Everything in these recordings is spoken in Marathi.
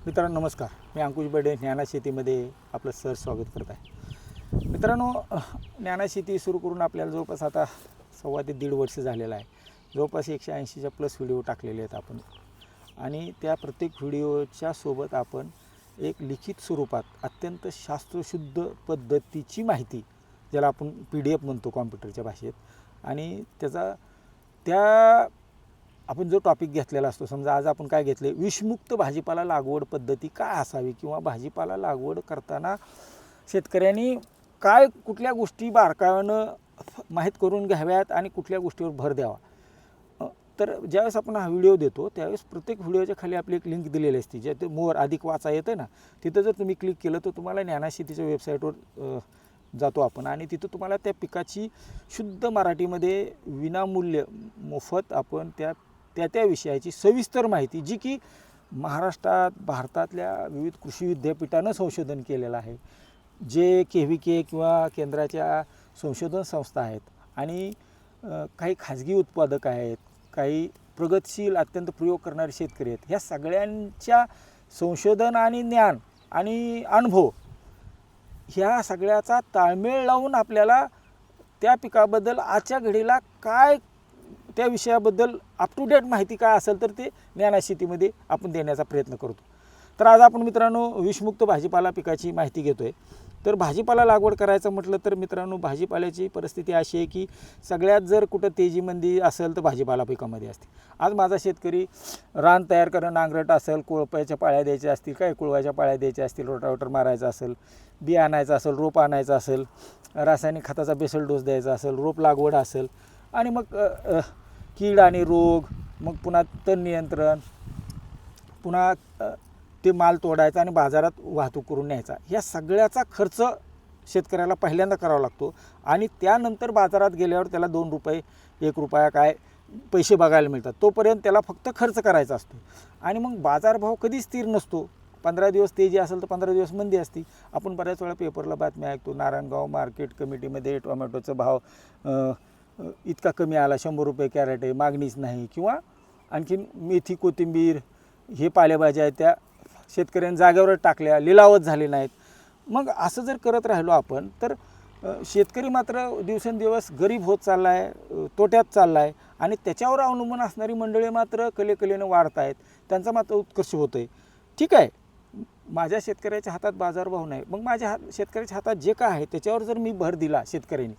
मित्रांनो नमस्कार. मी अंकुश बडे ज्ञाना शेतीमध्ये आपलं सर स्वागत करत आहे. मित्रांनो ज्ञाना शेती सुरू करून आपल्याला जवळपास आता 1.25 ते 1.5 वर्ष झालेलं आहे. जवळपास 180च्या प्लस व्हिडिओ टाकलेले आहेत आपण आणि त्या प्रत्येक व्हिडिओच्या सोबत आपण एक लिखित स्वरूपात अत्यंत शास्त्रशुद्ध पद्धतीची माहिती, ज्याला आपण PDF म्हणतो कॉम्प्युटरच्या भाषेत, आणि त्या आपण जो टॉपिक घेतलेला असतो, समजा आज आपण काय घेतले, विषमुक्त भाजीपाला लागवड पद्धती काय असावी किंवा भाजीपाला लागवड करताना शेतकऱ्यांनी काय कुठल्या गोष्टी बारकाईनं माहीत करून घ्याव्यात आणि कुठल्या गोष्टीवर भर द्यावा. तर ज्यावेळेस आपण हा व्हिडिओ देतो त्यावेळेस प्रत्येक व्हिडिओच्या खाली आपली एक लिंक दिलेली असते, जे ते मोर अधिक वाचा येतं ना, तिथं जर तुम्ही क्लिक केलं तर तुम्हाला ज्ञाना शेतीच्या वेबसाईटवर जातो आपण आणि तिथं तुम्हाला त्या पिकाची शुद्ध मराठीमध्ये विनामूल्य मोफत आपण त्या विषयाची सविस्तर माहिती, जी की महाराष्ट्रात भारतातल्या विविध कृषी विद्यापीठानं संशोधन केलेलं आहे, जे KVK किंवा केंद्राच्या संशोधन संस्था आहेत आणि काही खाजगी उत्पादक आहेत, काही प्रगतशील अत्यंत प्रयोग करणारे शेतकरी आहेत, ह्या सगळ्यांच्या संशोधन आणि ज्ञान आणि अनुभव ह्या सगळ्याचा ताळमेळ लावून आपल्याला त्या पिकाबद्दल आजच्या घडीला काय, त्या विषयाबद्दल अप टू डेट माहिती काय असेल तर ते ज्ञाना शेतीमध्ये आपण देण्याचा प्रयत्न करतो. तर आज आपण मित्रांनो विषमुक्त भाजीपाला पिकाची माहिती घेतो आहे. तर भाजीपाला लागवड करायचं म्हटलं तर मित्रांनो भाजीपाल्याची परिस्थिती अशी आहे की सगळ्यात जर कुठं तेजीमंदी असेल तर भाजीपाला पिकामध्ये असते. आज माझा शेतकरी रान तयार करणं, नांगरट असेल, कोळपाच्या पाळ्या द्यायच्या असतील, काय कुळवाच्या पाळ्या द्यायच्या असतील, रोटावेटर मारायचा असेल, बी आणायचं असेल, रोप आणायचं असेल, रासायनिक खताचा बेसल डोस द्यायचा असेल, रोप लागवड असेल आणि मग कीड आणि रोग, मग पुन्हा तण नियंत्रण, पुन्हा ते माल तोडायचा आणि बाजारात वाहतूक करून न्यायचा, ह्या सगळ्याचा खर्च शेतकऱ्याला पहिल्यांदा करावा लागतो आणि त्यानंतर बाजारात गेल्यावर त्याला 2 रुपये 1 रुपया काय पैसे बघायला मिळतात. तोपर्यंत त्याला फक्त खर्च करायचा असतो आणि मग बाजारभाव कधीच स्थिर नसतो. 15 दिवस तेजी असेल तर 15 दिवस मंदी असते. आपण बऱ्याच वेळा पेपरला बातम्या ऐकतो, नारायणगाव मार्केट कमिटीमध्ये टोमॅटोचा भाव इतका कमी आला, 100 रुपये कॅरेट आहे, मागणीच नाही, किंवा आणखीन मेथी, कोथिंबीर हे पालेभाज्या आहेत त्या शेतकऱ्यांनी जागेवरच टाकल्या, लिलावच झाले नाहीत. मग असं जर करत राहिलो आपण तर शेतकरी मात्र दिवसेंदिवस गरीब होत चालला आहे, तोट्यात चालला आहे आणि त्याच्यावर अवलंबून असणारी मंडळी मात्र कलेकलेनं वाढत आहेत, त्यांचा मात्र उत्कर्ष होतो आहे. ठीक आहे, माझ्या शेतकऱ्याच्या हातात बाजारभाव नाही, मग माझ्या शेतकऱ्याच्या हातात जे काय आहे त्याच्यावर जर मी भर दिला शेतकऱ्यांनी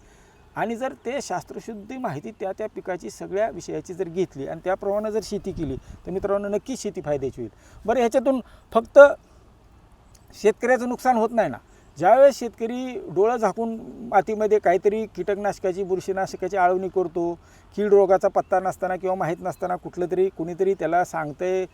आणि जर ते शास्त्रशुद्ध माहिती त्या पिकाची सगळ्या विषयाची जर घेतली आणि त्याप्रमाणे जर शेती केली तर मित्रांनो नक्कीच शेती फायद्याची होईल. बरं, ह्याच्यातून फक्त शेतकऱ्याचं नुकसान होत नाही ना. ज्यावेळेस शेतकरी डोळं झाकून मातीमध्ये काहीतरी कीटकनाशकाची, बुरशीनाशकाची आळवणी करतो, कीड रोगाचा पत्ता नसताना किंवा माहीत नसताना कुणीतरी त्याला सांगतंय,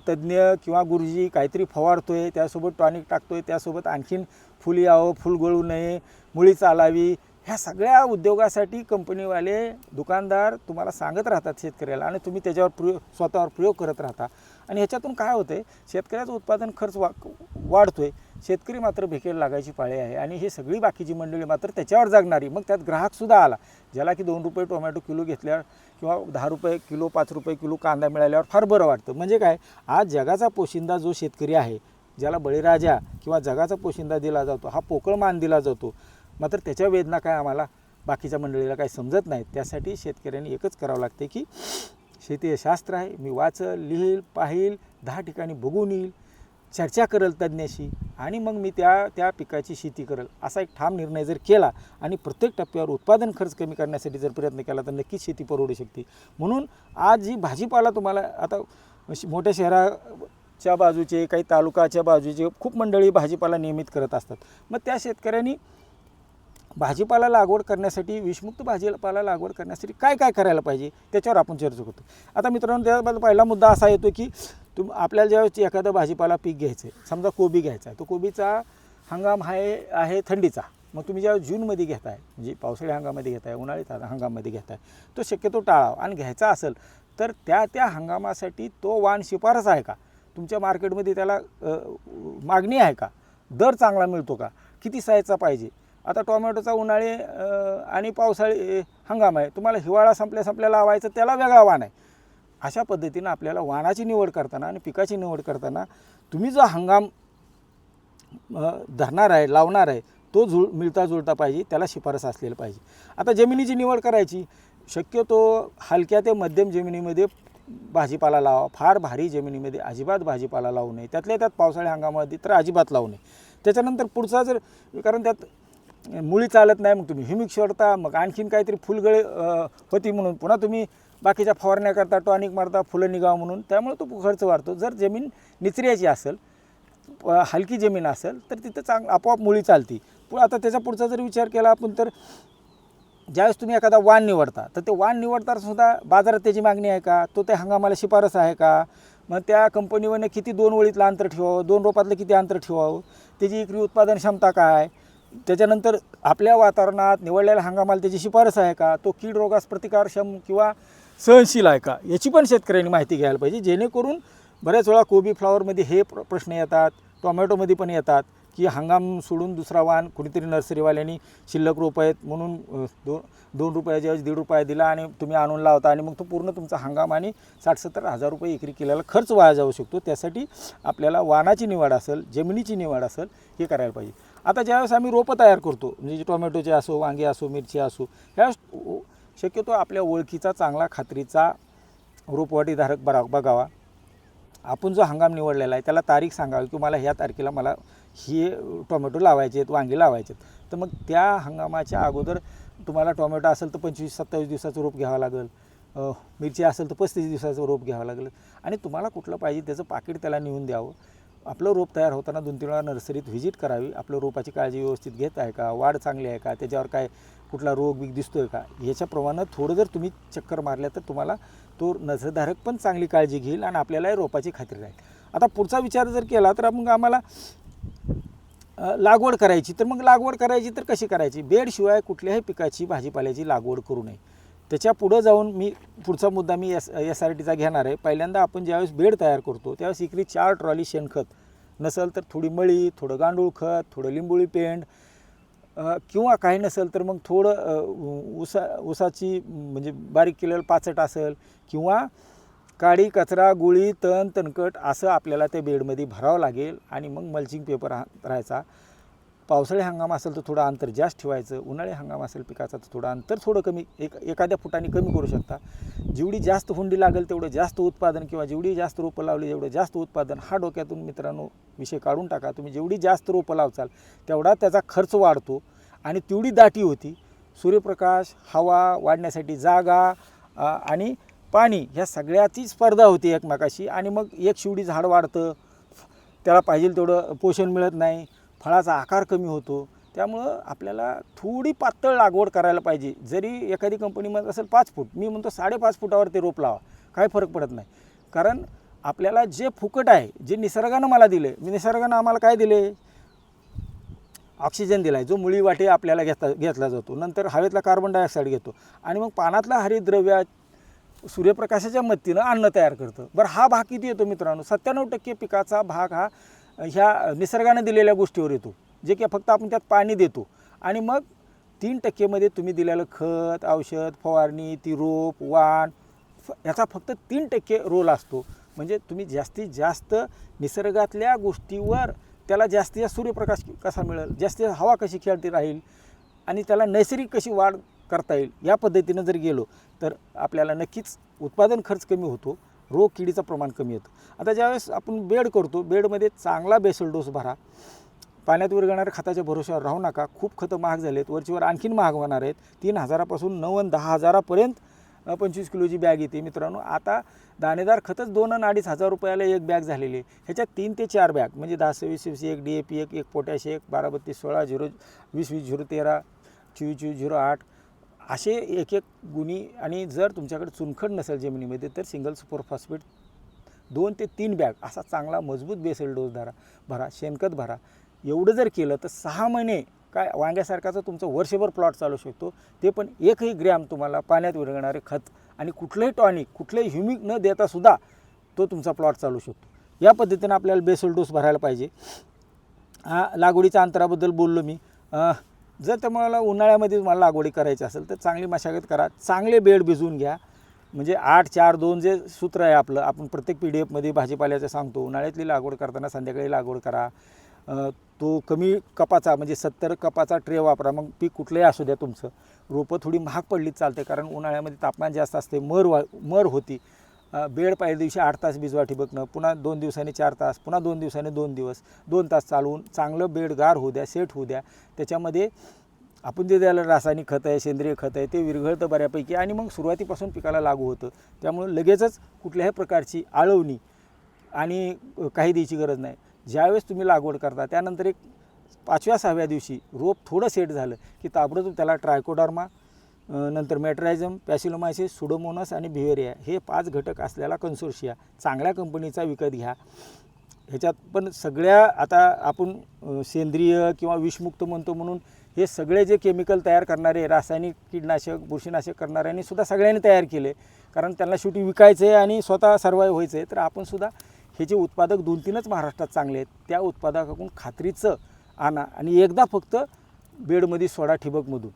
तज्ज्ञ किंवा गुरुजी काहीतरी फवारतोय, त्यासोबत टॉनिक टाकतोय, त्यासोबत आणखीन फुल यावं, फुल गळू नये, मुळी चालावी, ह्या सगळ्या उद्योगासाठी कंपनीवाले, दुकानदार तुम्हाला सांगत राहतात शेतकऱ्याला आणि तुम्ही त्याच्यावर स्वतःवर प्रयोग करत राहता आणि ह्याच्यातून काय होतं आहे, शेतकऱ्याचं उत्पादन खर्च वाढतो आहे, शेतकरी मात्र भेकेल लागायची पाळी आहे आणि ही सगळी बाकीची मंडळी मात्र त्याच्यावर जगणारी. मग त्यात ग्राहकसुद्धा आला, ज्याला की 2 रुपये टोमॅटो किलो घेतल्यावर किंवा 10 रुपये किलो, 5 रुपये किलो कांदा मिळाल्यावर फार बरं वाटतं. म्हणजे काय, आज जगाचा पोशिंदा जो शेतकरी आहे, ज्याला बळीराजा किंवा जगाचा पोशिंदा दिला जातो, हा पोकळ मान दिला जातो, मात्र त्याच्या वेदना काय आम्हाला बाकीच्या मंडळीला काही समजत नाहीत. त्यासाठी शेतकऱ्यांनी एकच करावं लागते की शेती हे शास्त्र आहे, मी वाचल, लिहील, पाहील, 10 ठिकाणी बघून येईल, चर्चा करेल तज्ज्ञाशी आणि मग मी त्या पिकाची शेती करेल, असा एक ठाम निर्णय जर केला आणि प्रत्येक टप्प्यावर उत्पादन खर्च कमी करण्यासाठी जर प्रयत्न केला तर नक्कीच शेती परवडू शकते. म्हणून आज जी भाजीपाला तुम्हाला आता मोठ्या शहराच्या बाजूचे, काही तालुकाच्या बाजूचे खूप मंडळी भाजीपाला नियमित करत असतात. मग त्या शेतकऱ्यांनी भाजीपाला लागवड करण्यासाठी, विषमुक्त भाजीपाला लागवड करण्यासाठी काय काय करायला पाहिजे त्याच्यावर आपण चर्चा करतो. आता मित्रांनो त्याबद्दल पहिला मुद्दा असा येतो की आपल्याला ज्यावेळेस एखादं भाजीपाला पीक घ्यायचं आहे, समजा कोबी घ्यायचा आहे, तो कोबीचा हंगाम आहे थंडीचा, मग तुम्ही ज्यावेळेस जूनमध्ये घेताय, म्हणजे पावसाळी हंगामामध्ये घेताय, उन्हाळी हंगामामध्ये घेताय, तो शक्यतो टाळावा आणि घ्यायचा असेल तर त्या हंगामासाठी तो वाण शिफारस आहे का, तुमच्या मार्केटमध्ये त्याला मागणी आहे का, दर चांगला मिळतो का, किती साईजचा पाहिजे. आता टोमॅटोचा उन्हाळी आणि पावसाळी हंगाम आहे, तुम्हाला हिवाळा संपल्या लावायचं, त्याला वेगळा वाण आहे अशा पद्धतीनं आपल्याला वाणाची निवड करताना आणि पिकाची निवड करताना तुम्ही जो हंगाम धरणार आहे, लावणार आहे, तो मिळता जुळता पाहिजे, त्याला शिफारस असलेलं पाहिजे. आता जमिनीची निवड करायची, शक्यतो हलक्या ते मध्यम जमिनीमध्ये भाजीपाला लावा. फार भारी जमिनीमध्ये अजिबात भाजीपाला लावू नये, त्यातल्या त्यात पावसाळी हंगामामध्ये तर अजिबात लावू नये. त्याच्यानंतर पुढचा जर, कारण त्यात मुळी चालत नाही, मग तुम्ही ह्युमिक सोडता, मग आणखीन काहीतरी फुलगळे होती म्हणून पुन्हा तुम्ही बाकीच्या फवारण्या करता, टॉनिक मारता, फुलं निघावं म्हणून, त्यामुळे तो खर्च वाढतो. जर जमीन निचऱ्याची असेल, हलकी जमीन असेल, तर तिथं आपोआप मुळी चालती. आता त्याचा पुढचा जर विचार केला आपण, तर ज्यावेळेस तुम्ही एखादा वाण निवडता, तर ते वाण निवडताना सुद्धा बाजारात त्याची मागणी आहे का, तो त्या हंगामाला शिफारस आहे का, मग त्या कंपनीवरनं किती 2 ओळीतलं अंतर ठेवावं, 2 रोपातलं किती अंतर ठेवावं, त्याची विक्री उत्पादन क्षमता काय, त्याच्यानंतर आपल्या वातावरणात निवडलेल्या हंगामाला त्याची शिफारस आहे का, तो कीड रोगास प्रतिकारक्षम किंवा सहनशील आहे का, याची पण शेतकऱ्यांनी माहिती घ्यायला पाहिजे. जेणेकरून बऱ्याच वेळा कोबी फ्लॉवरमध्ये हे प्रश्न येतात, टोमॅटोमध्ये पण येतात की हंगाम सोडून दुसरा वाण कुणीतरी नर्सरीवाल्यांनी शिल्लक रोपं आहेत म्हणून 2 रुपयाच्या ऐवजी 1.5 रुपये दिला आणि तुम्ही आणून लावता, आणि मग तो पूर्ण तुमचा हंगाम आणि 60-70 हजार रुपये विक्री केलेला खर्च वाया जाऊ शकतो. त्यासाठी आपल्याला वाणाची निवड असेल, जमिनीची निवड असेल, हे करायला पाहिजे. आता ज्यावेळेस आम्ही रोपं तयार करतो, म्हणजे टोमॅटोचे असो, वांगे असो, मिरची असो, ह्यावेळेस शक्यतो आपल्या ओळखीचा चांगला खात्रीचा रोपवाटीधारक बघावा. आपण जो हंगाम निवडलेला आहे त्याला तारीख सांगावी की मला ह्या तारखेला मला हे टोमॅटो लावायचे आहेत, वांगे लावायचे आहेत. तर मग त्या हंगामाच्या अगोदर तुम्हाला टोमॅटो असेल तर 25-27 दिवसाचं रोप घ्यावं लागेल, मिरची असेल तर 35 दिवसाचं रोप घ्यावं लागेल, आणि तुम्हाला कुठलं पाहिजे त्याचं पाकीट त्याला नेऊन द्यावं. आपलं रोप तयार होताना 2-3 वेळा नर्सरीत व्हिजिट करावी. आपलं रोपाची काळजी व्यवस्थित घेत आहे का, वाढ चांगली आहे का, त्याच्यावर काय कुठला रोग बिग दिसतो आहे का, ह्याच्याप्रमाणे थोडं जर तुम्ही चक्कर मारल्या तर तुम्हाला तो नर्सरीधारक पण चांगली काळजी घेईल आणि आपल्यालाही रोपाची खात्री राहील. आता पुढचा विचार जर केला तर मग आम्हाला लागवड करायची, तर मग लागवड करायची तर कशी करायची, बेडशिवाय कुठल्याही पिकाची भाजीपाल्याची लागवड करू नये. त्याच्या पुढं जाऊन पुढचा मुद्दा मी SRTचा घेणार आहे. पहिल्यांदा आपण ज्यावेळेस बेड तयार करतो त्यावेळेस इकरी 4 ट्रॉली शेणखत, नसेल तर थोडी मळी, थोडं गांडूळ खत, थोडं लिंबोळी पेंड, किंवा काही नसेल तर मग थोडं ऊसाची म्हणजे बारीक केलेलं पाचट असेल, किंवा काडी, कचरा, गुळी, तणकट असं आपल्याला त्या बेडमध्ये भरावं लागेल. आणि मग मल्चिंग पेपर राहायचा. पावसाळी हंगाम असेल तर थोडं अंतर जास्त ठेवायचं, उन्हाळी हंगाम असेल पिकाचा तर थोडं अंतर थोडं कमी, एखाद्या फुटाने कमी करू शकता. जेवढी जास्त हुंडी लागेल तेवढं जास्त उत्पादन, किंवा जेवढी जास्त रोपं लावली तेवढं जास्त उत्पादन, हा डोक्यातून मित्रांनो विषय काढून टाका. तुम्ही जेवढी जास्त रोपं लावचाल तेवढा त्याचा खर्च वाढतो आणि तेवढी दाटी होती. सूर्यप्रकाश, हवा वाढण्यासाठी जागा आणि पाणी ह्या सगळ्याची स्पर्धा होती एकमेकाशी, आणि मग एक शिवडी झाड वाढतं, त्याला पाहिजे तेवढं पोषण मिळत नाही, फळाचा आकार कमी होतो. त्यामुळं आपल्याला थोडी पातळ लागवड करायला पाहिजे. जरी एखादी कंपनीमध्ये असेल 5 फूट, मी म्हणतो 5.5 फुटावर ते रोप लावा, काही फरक पडत नाही. कारण आपल्याला जे फुकट आहे, जे निसर्गानं मला दिले, निसर्गानं आम्हाला काय दिले, ऑक्सिजन दिला आहे, जो मुळी वाटे आपल्याला घेतला जातो. नंतर हवेतला कार्बन डायऑक्साईड घेतो, आणि मग पानातला हरितद्रव्य सूर्यप्रकाशाच्या मदतीनं अन्न तयार करतं. बरं, हा भाग किती येतो मित्रांनो, 97% पिकाचा भाग हा ह्या निसर्गानं दिलेल्या गोष्टीवर येतो, जे की फक्त आपण त्यात पाणी देतो. आणि मग 3% मध्ये तुम्ही दिलेलं खत, औषध, फवारणी, ती रोप, वाण, याचा फक्त 3% रोल असतो. म्हणजे तुम्ही जास्तीत जास्त निसर्गातल्या गोष्टीवर त्याला जास्तीत जास्त सूर्यप्रकाश कसा मिळेल, जास्तीत हवा कशी खेळती राहील, आणि त्याला नैसर्गिक कशी वाढ करता येईल, या पद्धतीनं जर गेलो तर आपल्याला नक्कीच उत्पादन खर्च कमी होतो, रोग किडीचं प्रमाण कमी येतं. आता ज्यावेळेस आपण बेड करतो, बेडमध्ये चांगला बेसल डोस भरा. पाण्यात विरघळणाऱ्या खताच्या भरोश्यावर राहू नका. खूप खतं महाग झाले आहेत, वरचीवर आणखीन महाग होणार आहेत. 3,000पासून 9,000-10,000पर्यंत 25 किलोची बॅग येते मित्रांनो. आता दाणेदार खतच 2 आणि 2,500 रुपयाला एक बॅग झालेली आहे. ह्याच्यात 3 ते 4 बॅग म्हणजे 10-26-26, 1 DAP, 1 पोटॅश, 1 12-32-16, 20-20-0-13, 24-24-08 असे एक गुणी. आणि जर तुमच्याकडे चुनखड नसेल जमिनीमध्ये तर सिंगल सुपर फॉस्फेट 2 ते 3 बॅग असा चांगला मजबूत बेसल डोस भरा, शेणखत भरा. एवढं जर केलं तर 6 महिने काय वांग्यासारखाचं तुमचं वर्षभर प्लॉट चालू शकतो. ते पण 1ही ग्रॅम तुम्हाला पाण्यात विरघळणारे खत आणि कुठलंही टॉनिक, कुठलंही ह्युमिक न देता सुद्धा तो तुमचा प्लॉट चालू शकतो. या पद्धतीनं आपल्याला बेसल डोस भरायला पाहिजे. लागवडीच्या अंतराबद्दल बोललो मी. जर तुम्हाला उन्हाळ्यामध्ये तुम्हाला लागवडी करायची असेल तर चांगली मशागत करा, चांगले बेड भिजवून घ्या, म्हणजे 8-4-2 जे सूत्र आहे आपलं, आपण प्रत्येक PDF-मध्ये भाजीपाल्याचं सांगतो. उन्हाळ्यातली लागवड करताना संध्याकाळी लागवड करा. तो कमी कपाचा म्हणजे 70 कपाचा ट्रे वापरा. मग पीक कुठलंही असू द्या तुमचं. रोपं थोडी महाग पडलीच चालते, कारण उन्हाळ्यामध्ये तापमान जास्त असते, मर होती. बेड पहिल्या दिवशी 8 तास भिजवा ठिबकनं, पुन्हा 2 दिवसांनी 4 तास, पुन्हा 2 दिवसांनी 2 दिवस, 2 तास चालवून चांगलं बेड गार होऊ द्या, सेट होऊ द्या. त्याच्यामध्ये आपण जे द्यायला रासायनिक खत आहे, सेंद्रिय खत आहे, ते विरघळतं बऱ्यापैकी आणि मग सुरुवातीपासून पिकाला लागू होतं. त्यामुळे लगेचच कुठल्याही प्रकारची आळवणी आणि काही द्यायची गरज नाही. ज्यावेळेस तुम्ही लागवड करता त्यानंतर एक 5व्या-6व्या दिवशी रोप थोडं सेट झालं की ताबडतोब त्याला ट्रायकोडर्मा, नंतर मेट्रायझम, पॅसिलोमायसिस, सुडोमोनस आणि बिव्हेरिया हे 5 घटक असलेला कन्सोर्शिया चांगल्या कंपनीचा विकत घ्या. ह्याच्यात पण सगळ्या आता आपण सेंद्रिय किंवा विषमुक्त म्हणतो म्हणून हे सगळे जे केमिकल तयार करणारे रासायनिक कीटनाशक, बुरशीनाशक करणाऱ्यांनी सुद्धा सगळ्यांनी तयार केले, कारण त्यांना शेवटी विकायचं आहे आणि स्वतः सर्वाईव्ह व्हायचं आहे. तर आपण सुद्धा हे जे उत्पादक 2-3च महाराष्ट्रात चांगले आहेत, त्या उत्पादकाकडून खात्रीचं आणा आणि एकदा फक्त बेडमध्ये सोडा ठिबकमधून.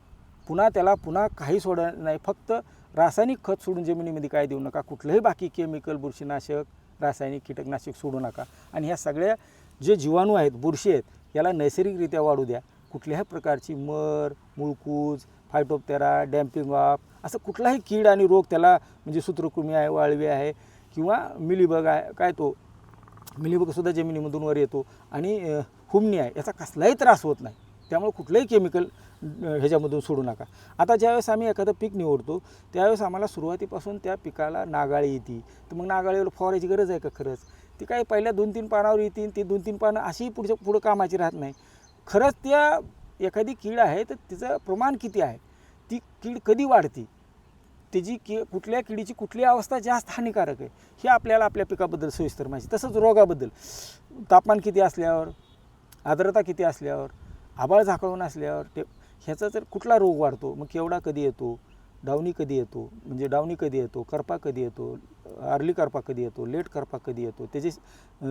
पुन्हा काही सोडा नाही, फक्त रासायनिक खत सोडून जमिनीमध्ये काय देऊ नका. कुठलंही बाकी केमिकल, बुरशीनाशक, रासायनिक कीटकनाशक सोडू नका. आणि ह्या सगळ्या जे जीवाणू आहेत, बुरशी आहेत, याला नैसर्गिकरित्या वाढू द्या. कुठल्याही प्रकारची मर, मुळकूज, फायटोप्टेरा, डॅम्पिंग ऑफ असं कुठलाही कीड आणि रोग त्याला म्हणजे सूत्रकृमी आहे, वाळवी आहे किंवा मिलीबग आहे, काय तो मिलीबगसुद्धा जमिनीमधून वर येतो आणि हुमणी आहे, याचा कसलाही त्रास होत नाही. त्यामुळे कुठलंही केमिकल ह्याच्यामधून सोडू नका. आता ज्यावेळेस आम्ही एखादं पीक निवडतो त्यावेळेस आम्हाला सुरुवातीपासून त्या पिकाला नागाळी येते, तर मग नागाळीवर फवारायची गरज आहे का? खरंच ती काय पहिल्या 2-3 पानावर येतील, ती 2-3 पानं अशी पुढं कामाची राहत नाही. खरंच त्या एखादी कीड आहे तर तिचं प्रमाण किती आहे, ती कीड कधी वाढते, त्याची कुठल्या किडीची कुठली अवस्था जास्त हानिकारक आहे हे आपल्याला आपल्या पिकाबद्दल सविस्तर माहिती. तसंच रोगाबद्दल तापमान किती असल्यावर, आर्द्रता किती असल्यावर, आभाळ झाकळून असल्यावर ह्याचा जर कुठला रोग वाढतो, मग केवडा कधी येतो, डावणी कधी येतो, म्हणजे डावणी कधी येतो, करपा कधी येतो, अर्ली करपा कधी येतो, लेट करपा कधी येतो, त्याचे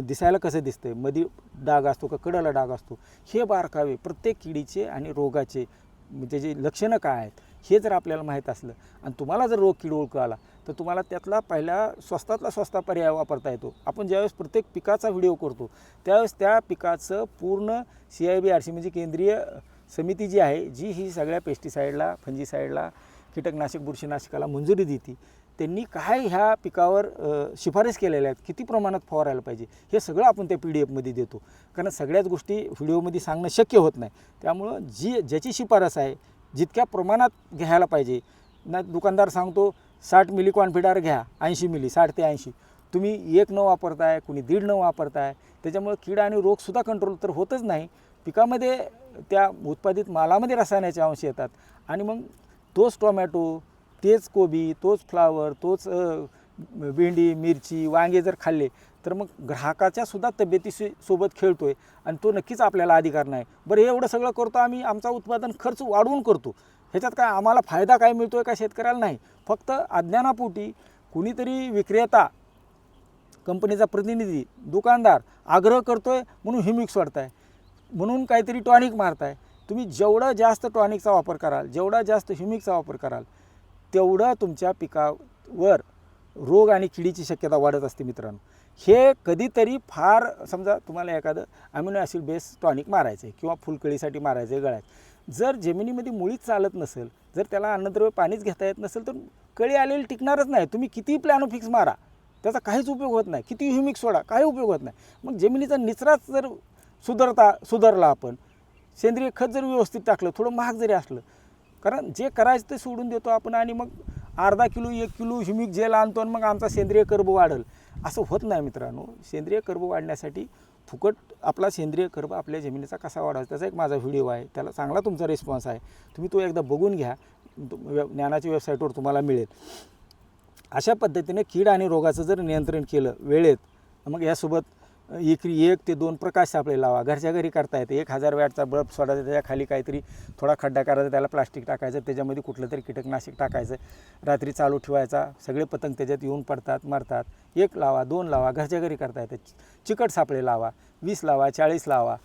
दिसायला कसं दिसतंय, मध्ये डाग असतो का कडाला डाग असतो, हे बारकावे प्रत्येक किडीचे आणि रोगाचे त्याचे लक्षणं काय आहेत हे जर आपल्याला माहीत असलं आणि तुम्हाला जर रोग कीड ओळखू आला तर तुम्हाला त्यातला पहिला स्वस्तातला स्वस्त पर्याय वापरता येतो. आपण ज्यावेळेस प्रत्येक पिकाचा व्हिडिओ करतो त्यावेळेस त्या पिकाचं पूर्ण CIB-RC म्हणजे केंद्रीय समिती जी आहे, जी ही सगळ्या पेस्टिसाईडला, फंजीसाईडला, कीटकनाशक, बुरशीनाशकाला मंजुरी देते, त्यांनी काय ह्या पिकावर शिफारस केलेल्या आहेत, किती प्रमाणात फवारायला पाहिजे, हे सगळं आपण त्या PDF-मध्ये देतो. कारण सगळ्याच गोष्टी व्हिडिओमध्ये सांगणं शक्य होत नाही. त्यामुळं ज्याची शिफारस आहे, जितक्या प्रमाणात घ्यायला पाहिजे ना, दुकानदार सांगतो 60 मिली कॉन्फिडार घ्या, 80 मिली, 60 ते 80, तुम्ही 1 न वापरताय, कुणी 1.5 न वापरताय, त्याच्यामुळे कीड आणि रोगसुद्धा कंट्रोल तर होतच नाही, पिकामध्ये त्या उत्पादित मालामध्ये रसायनाचे अंश येतात आणि मग तोच टोमॅटो, तेच कोबी, तोच फ्लावर, तोच भेंडी, मिरची, वांगे जर खाल्ले तर मग ग्राहकाच्या सुद्धा तब्येतीसोबत खेळतोय आणि तो नक्कीच आपल्याला अधिकार नाही. बरं, हे एवढं सगळं करतो आम्ही, आमचा उत्पादन खर्च वाढवून करतो, ह्याच्यात काय आम्हाला फायदा काय मिळतोय का शेतकऱ्याला? नाही. फक्त अज्ञानापोटी कुणीतरी विक्रेता, कंपनीचा प्रतिनिधी, दुकानदार आग्रह करतोय म्हणून ह्युमिक सोडताय, म्हणून काहीतरी टॉनिक मारताय. तुम्ही जेवढं जास्त टॉनिकचा वापर कराल, जेवढा जास्त ह्युमिकचा वापर कराल, तेवढं तुमच्या पिकावर रोग आणि किडीची शक्यता वाढत असते. मित्रांनो, हे कधीतरी फार समजा तुम्हाला एखादं अमिनो ॲसिड बेस टॉनिक मारायचं आहे किंवा फुलकळीसाठी मारायचं आहे गळ्यात, जर जमिनीमध्ये मुळीच चालत नसेल, जर त्याला अन्नद्रव्य पाणीच घेता येत नसेल, तर कळी आलेली टिकणारच नाही. तुम्ही किती प्लॅनोफिक्स मारा, त्याचा काहीच उपयोग होत नाही. किती ह्युमिक सोडा, काही उपयोग होत नाही. मग जमिनीचा निचराच जर सुधारला, आपण सेंद्रिय खत जर व्यवस्थित टाकलं, थोडं महाग जरी असलं, कारण जे करायचं ते सोडून देतो आपण आणि मग अर्धा किलो 1 किलो ह्युमिक जेल आणतो आणि मग आमचा सेंद्रिय कर्ब वाढेल, असं होत नाही. मित्रांनो, सेंद्रिय कर्ब वाढण्यासाठी फुकट आपला सेंद्रिय कर्ब आपल्या जमिनीचा कसा वाढायचा त्याचा एक माझा व्हिडिओ आहे, त्याला चांगला तुमचा रिस्पॉन्स आहे, तुम्ही तो एकदा बघून घ्या, ज्ञानाच्या वेबसाईटवर तुम्हाला मिळेल. अशा पद्धतीने कीड आणि रोगाचं जर नियंत्रण केलं वेळेत, मग यासोबत एकरी 1 ते 2 प्रकाश सापळे लावा. घरच्या घरी करता येते. 1000 वॅटचा बल्ब सोडायचा, त्याच्या खाली काहीतरी थोडा खड्डा करायचा, त्याला प्लास्टिक टाकायचं, त्याच्यामध्ये कुठलं तरी कीटकनाशक टाकायचं, रात्री चालू ठेवायचा, सगळे पतंग त्याच्यात येऊन पडतात, मरतात. 1 लावा, 2 लावा, घरच्या घरी करता येते. चिकट सापळे लावा, 20 लावा, 40 लावा.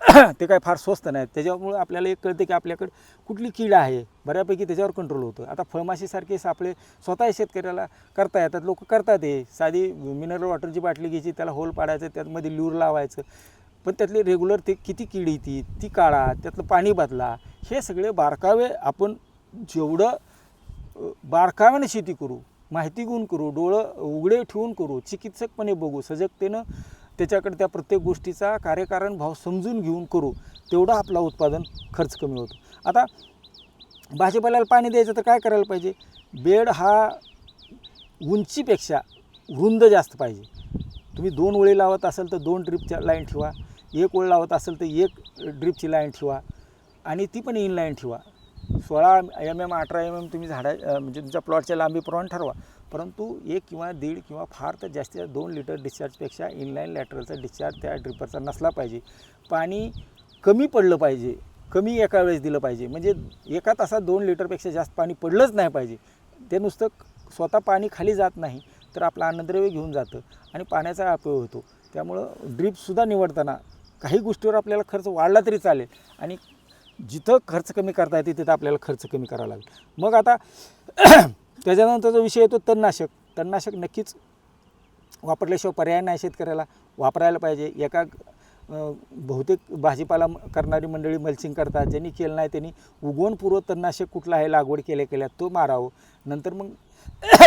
ते काय फार स्वस्त नाहीत. त्याच्यामुळं आपल्याला एक कळतं की आपल्याकडं कुठली कीड आहे, बऱ्यापैकी त्याच्यावर कंट्रोल होतं. आता फळमाशीसारखे सापळे स्वतः शेतकऱ्याला करता येतात, लोक करतात. हे साधी मिनरल वॉटरची बाटली घ्यायची, त्याला होल पाडायचं, त्यामध्ये ल्यूर लावायचं, पण त्यातले रेग्युलर ते किती कीड येते ती काढा, त्यातलं पाणी बदला. हे सगळे बारकावे आपण जेवढं बारकाव्याने शेती करू, माहिती घेऊन करू, डोळं उघडे ठेवून करू, चिकित्सकपणे बघू, सजगतेनं त्याच्याकडे त्या प्रत्येक गोष्टीचा कार्यकारण भाव समजून घेऊन करू, तेवढं आपला उत्पादन खर्च कमी होतो. आता भाजीपाल्याला पाणी द्यायचं तर काय करायला पाहिजे? बेड हा उंचीपेक्षा रुंद जास्त पाहिजे. तुम्ही 2 ओळी लावत असाल तर 2 ड्रिपच्या लाईन ठेवा, 1 ओळ लावत असेल तर 1 ड्रिपची लाईन ठेवा, आणि ती पण इन लाईन ठेवा. 16 mm 18 mm तुम्ही म्हणजे तुमच्या प्लॉटच्या लांबीप्रमाणे ठरवा, परंतु 1 किंवा 1.5 किंवा फार तर जास्तीत जास्त 2 लिटर डिस्चार्जपेक्षा इनलाईन लॅटरलचा डिस्चार्ज त्या ड्रिपरचा नसला पाहिजे. पाणी कमी पडलं पाहिजे, कमी एका वेळेस दिलं पाहिजे. म्हणजे एका तासात 2 लिटरपेक्षा जास्त पाणी पडलंच नाही पाहिजे. ते नुसतं स्वतः पाणी खाली जात नाही तर आपलं अन्नद्रव्य घेऊन जातं आणि पाण्याचा अपव्यय होतो. त्यामुळं ड्रिपसुद्धा निवडताना काही गोष्टीवर आपल्याला खर्च वाढला तरी चालेल, आणि जिथं खर्च कमी करता येते तिथं आपल्याला खर्च कमी करावा लागेल. मग आता त्याच्यानंतरचा विषय येतो तणनाशक. तणनाशक नक्कीच वापरल्याशिवाय पर्याय नाही, शेतकऱ्याला वापरायला पाहिजे. बहुतेक भाजीपाला करणारी मंडळी मल्चिंग करतात. ज्यांनी केलं नाही त्यांनी उगवणपूर्व तणनाशक कुठला आहे लागवड केल्या तो मारावं. नंतर मग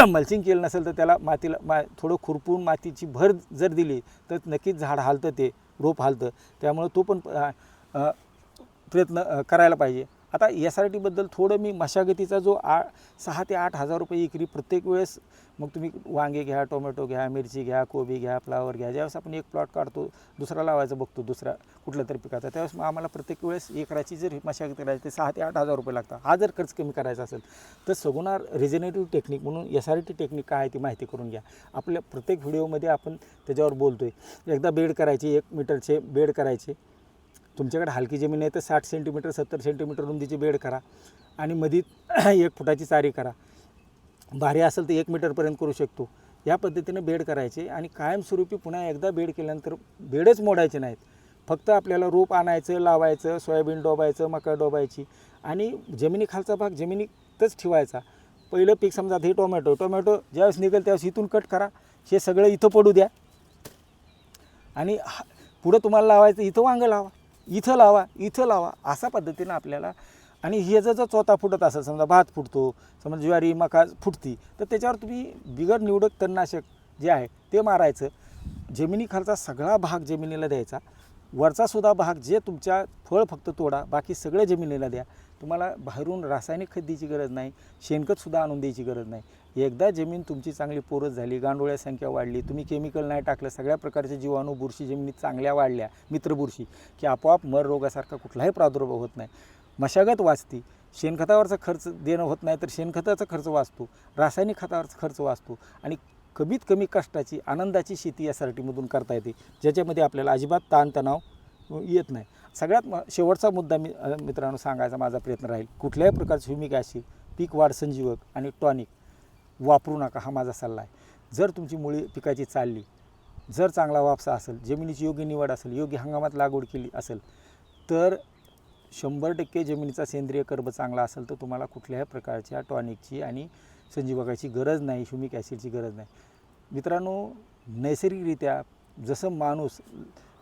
मल्चिंग केलं नसेल तर त्याला मातीला थोडं खुरपून मातीची भर जर दिली तर नक्कीच झाड हालतं, ते रोप हालतं. त्यामुळं तो पण प्रयत्न करायला पाहिजे. आता SRTबद्दल थोडं मी मशागतीचा जो 6 ते 8 हजार रुपये एकरी प्रत्येक वेळेस, मग तुम्ही वांगे घ्या, टोमॅटो घ्या, मिरची घ्या, कोबी घ्या, फ्लावर घ्या, ज्यावेळेस आपण एक प्लॉट काढतो दुसरा लावायचा बघतो दुसरा कुठल्या तरी पिकाचा, त्यावेळेस मग आम्हाला प्रत्येक वेळेस एकराची जर मशागत करायची ते 6 ते 8 हजार रुपये लागतात. हा जर खर्च कमी करायचा असेल तर सगुणार रिजनेटिव्ह टेक्निक म्हणून SRT टेक्निक काय आहे ती माहिती करून घ्या. आपल्या प्रत्येक व्हिडिओमध्ये आपण त्याच्यावर बोलतो आहे. एकदा बेड करायचे, 1 मीटरचे बेड करायचे. तुमच्याकडे हलकी जमीन आहे तर 60 सेंटीमीटर 70 सेंटीमीटर रुंदीची बेड करा, आणि मध्ये 1 फुटाची चारी करा. भारी असेल तर 1 मीटरपर्यंत करू शकतो. या पद्धतीने बेड करायचे, आणि कायमस्वरूपी पुन्हा एकदा बेड केल्यानंतर बेडच मोडायचे नाहीत. फक्त आपल्याला रोप आणायचं, लावायचं, सोयाबीन डोबायचं, मका डोबायची, आणि जमिनीखालचा भाग जमिनीतच ठेवायचा. पहिलं पीक समजा हे टोमॅटो ज्यावेळेस निघेल त्यावेळेस इथून कट करा, हे सगळं इथं पडू द्या, आणि पुढं तुम्हाला लावायचं इथं वांगं लावा, इथं लावा अशा पद्धतीनं आपल्याला. आणि हे जर चौथा फुटत असेल, समजा भात फुटतो, समजा ज्वारी मका फुटती, तर त्याच्यावर तुम्ही बिगर निवडक तणनाशक जे आहे ते मारायचं. जमिनीखालचा सगळा भाग जमिनीला द्यायचा, वरचासुद्धा भाग जे तुमच्या फळ फक्त तोडा, बाकी सगळं जमिनीला द्या. तुम्हाला बाहेरून रासायनिक खत द्यायची गरज नाही, शेणखतसुद्धा आणून द्यायची गरज नाही. एकदा जमीन तुमची चांगली पोरस झाली, गांडोळ्या संख्या वाढली, तुम्ही केमिकल नाही टाकलं, सगळ्या प्रकारचे जीवाणू बुरशी जमिनीत चांगल्या वाढल्या, मित्रबुरशी, की आपोआप मर रोगासारखा कुठलाही प्रादुर्भाव होत नाही. मशागत वाचती, शेणखतावरचा खर्च देणं होत नाही तर शेणखताचा खर्च वाचतो, रासायनिक खतावरचा खर्च वाचतो, आणि कमीत कमी कष्टाची आनंदाची शेती SRTमधून करता येते, ज्याच्यामध्ये आपल्याला अजिबात ताणतणाव येत नाही. सगळ्यात शेवटचा मुद्दा मित्रांनो सांगायचा माझा प्रयत्न राहील, कुठल्याही प्रकारचं ह्युमिक ॲसिड, पीक वाढ संजीवक आणि टॉनिक वापरू नका, हा माझा सल्ला आहे. जर तुमची मुळी पिकाची चालली, जर चांगला वापसा असेल, जमिनीची योग्य निवड असेल, योग्य हंगामात लागवड केली असेल, तर 100% जमिनीचा सेंद्रिय कर्ब चांगला असेल तर तुम्हाला कुठल्याही प्रकारच्या टॉनिकची आणि संजीवकाची गरज नाही, ह्युमिक ॲसिडची गरज नाही. मित्रांनो, नैसर्गिकरित्या जसं माणूस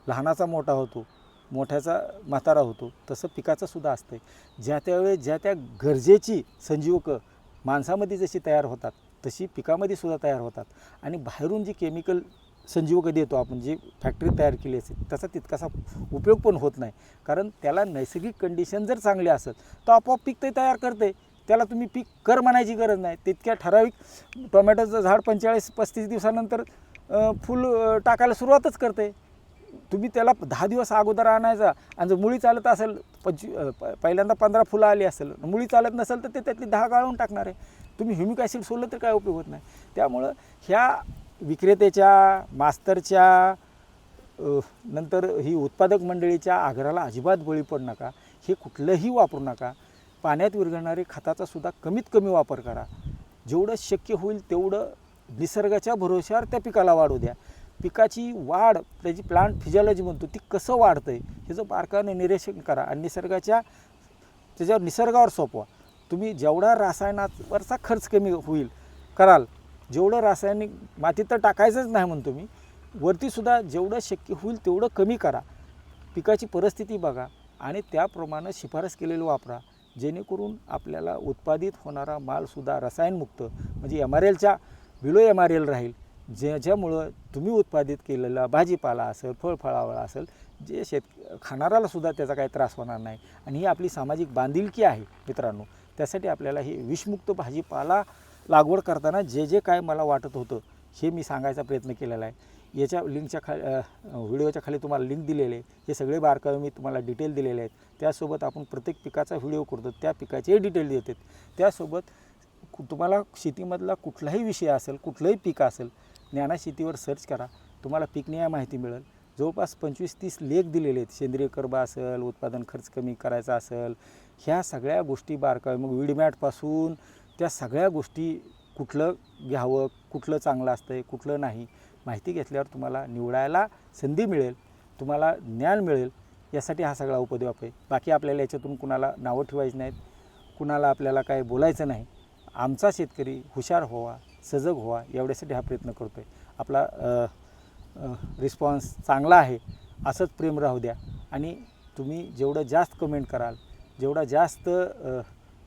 लहानाचा मोठा होतो, मोठ्याचा म्हातारा होतो, तसं पिकाचंसुद्धा असतं आहे. ज्या त्यावेळेस ज्या त्या गरजेची संजीवकं माणसामध्ये जशी तयार होतात तशी पिकामध्ये सुद्धा तयार होतात, आणि बाहेरून जी केमिकल संजीवकं देतो आपण, जी फॅक्टरी तयार केली असेल त्याचा तितकासा उपयोग पण होत नाही. कारण त्याला नैसर्गिक कंडिशन जर चांगली असेल तर आपोआप पीक ते तयार करते. त्याला तुम्ही पीक कर म्हणायची गरज नाही. तितक्या ठराविक टोमॅटोचं झाड 45-35 दिवसानंतर फुल टाकायला सुरुवातच करते. तुम्ही त्याला 10 दिवस अगोदर आणायचा, आणि जर मुळी चालत असेल पहिल्यांदा 15 फुलं आली असेल, मुळी चालत नसेल तर ते त्यातली 10 गाळून टाकणार आहे. तुम्ही ह्युमिक ॲसिड सोडलं तर काय उपयोग होत नाही. त्यामुळं ह्या विक्रेत्याच्या, मास्तरच्या, नंतर ही उत्पादक मंडळीच्या आग्रहाला अजिबात बळी पडू नका. हे कुठलंही वापरू नका. पाण्यात विरघळणारे खताचा सुद्धा कमीत कमी वापर करा. जेवढं शक्य होईल तेवढं निसर्गाच्या भरोश्यावर त्या पिकाला वाढू द्या. पिकाची वाढ, त्याची प्लांट फिजिओलॉजी म्हणतो ती कसं वाढतं आहे ह्याचं बारकाईने निरीक्षण करा आणि त्याच्यावर निसर्गावर सोपवा. तुम्ही जेवढा रासायनावरचा खर्च कमी होईल कराल, जेवढं रासायनिक मातीत तर टाकायचंच नाही म्हणतो मी, वरतीसुद्धा जेवढं शक्य होईल तेवढं कमी करा. पिकाची परिस्थिती बघा आणि त्याप्रमाणे शिफारस केलेलं वापरा, जेणेकरून आपल्याला उत्पादित होणारा मालसुद्धा रसायनमुक्त म्हणजे MRLच्या बिलो MRL राहील, ज्याच्यामुळं तुम्ही उत्पादित केलेला भाजीपाला असेल, फळफळावळ असेल, जे खाणारालासुद्धा त्याचा काही त्रास होणार नाही. आणि ही आपली सामाजिक बांधिलकी आहे मित्रांनो. त्यासाठी आपल्याला हे विषमुक्त भाजीपाला लागवड करताना जे काय मला वाटत होतं हे मी सांगायचा प्रयत्न केलेला आहे. याच्या व्हिडिओच्या खाली तुम्हाला लिंक दिलेले आहे. हे सगळे बारकावे मी तुम्हाला डिटेल दिलेले आहेत. त्यासोबत आपण प्रत्येक पिकाचा व्हिडिओ करतो, त्या पिकाचे डिटेल देतात. त्यासोबत तुम्हाला शेतीमधला कुठलाही विषय असेल, कुठलंही पीक असेल, ज्ञाना शेतीवर सर्च करा, तुम्हाला पिकनिया माहिती मिळेल. जवळपास 25-30 लेख दिलेले आहेत. सेंद्रिय कर्ब असेल, उत्पादन खर्च कमी करायचा असेल, ह्या सगळ्या गोष्टी बारकावे, मग विडमॅटपासून त्या सगळ्या गोष्टी कुठलं घ्यावं, कुठलं चांगलं असतं आहे, कुठलं नाही, माहिती घेतल्यावर तुम्हाला निवडायला संधी मिळेल, तुम्हाला ज्ञान मिळेल. यासाठी हा सगळा उपद्व्याप आहे. बाकी आपल्याला याच्यातून कुणाला नावं ठेवायची नाहीत, कुणाला आपल्याला काय बोलायचं नाही. आमचा शेतकरी हुशार व्हावा, सजग व्हावा एवढ्यासाठी हा प्रयत्न करतो आहे. आपला रिस्पॉन्स चांगला आहे, असंच प्रेम राहू द्या. आणि तुम्ही जेवढं जास्त कमेंट कराल, जेवढा जास्त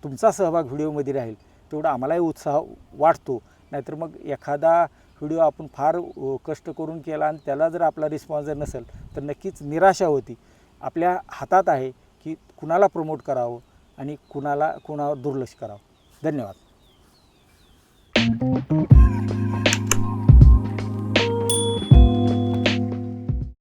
तुमचा सहभाग व्हिडिओमध्ये राहील, तेवढा आम्हालाही उत्साह वाटतो. नाहीतर मग एखादा व्हिडिओ आपण फार कष्ट करून केला आणि त्याला जर आपला रिस्पॉन्स जर नसेल तर नक्कीच निराशा होती. आपल्या हातात आहे की कुणाला प्रमोट करावं आणि कुणावर दुर्लक्ष करावं. धन्यवाद.